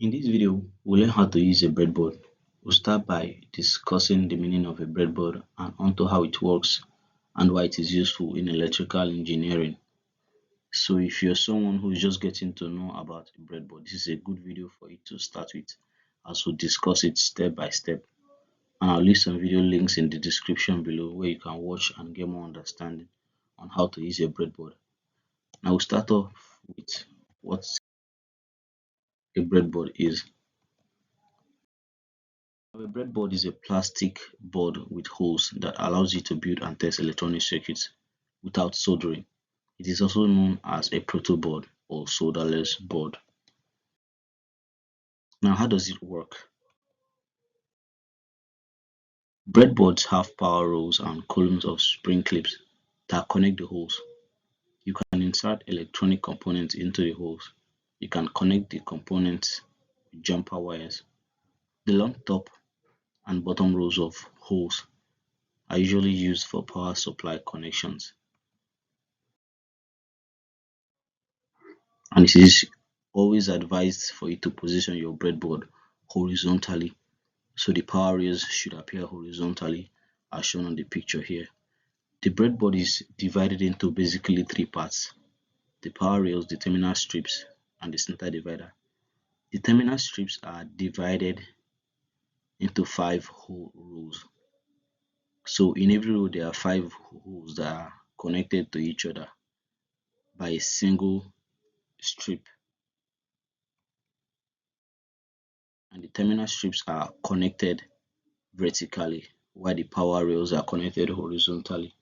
In this video, we'll learn how to use a breadboard. We'll start by discussing the meaning of a breadboard and onto how it works and why it is useful in electrical engineering. So if you're someone who is just getting to know about a breadboard, this is a good video for you to start with as we discuss it step by step. And I'll leave some video links in the description below where you can watch and get more understanding on how to use a breadboard. Now we'll start off with what a breadboard is. A breadboard is a plastic board with holes that allows you to build and test electronic circuits without soldering. It is also known as a protoboard or solderless board. Now, how does it work? Breadboards have power rows and columns of spring clips that connect the holes. You can insert electronic components into the holes. You can connect the components with jumper wires. The long top and bottom rows of holes are usually used for power supply connections. And it is always advised for you to position your breadboard horizontally, so the power rails should appear horizontally as shown on the picture here. The breadboard is divided into basically three parts: the power rails, the terminal strips, and the center divider. The terminal strips are divided into 5 hole rows. So in every row there are 5 holes that are connected to each other by a single strip, and the terminal strips are connected vertically while the power rails are connected horizontally.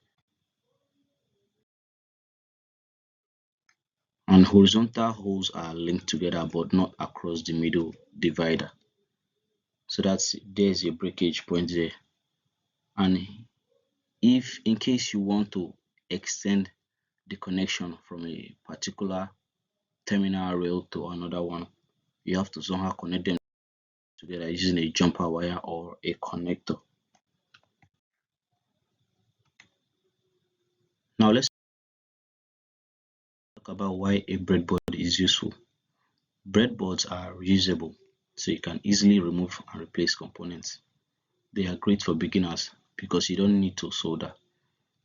And horizontal holes are linked together but not across the middle divider. So there's a breakage point there. And if in case you want to extend the connection from a particular terminal rail to another one, you have to somehow connect them together using a jumper wire or a connector. Now let's talk about why a breadboard is useful. Breadboards are reusable, so you can easily remove and replace components. They are great for beginners because you don't need to solder.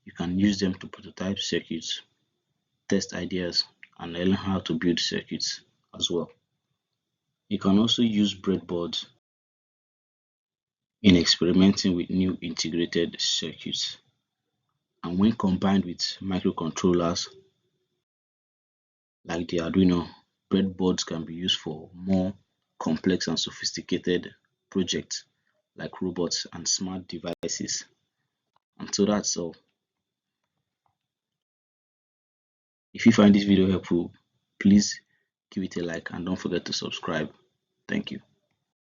You can use them to prototype circuits, test ideas, and learn how to build circuits as well. You can also use breadboards in experimenting with new integrated circuits. And when combined with microcontrollers like the Arduino, breadboards can be used for more complex and sophisticated projects like robots and smart devices. And so that's all. If you find this video helpful, please give it a like and don't forget to subscribe. Thank you.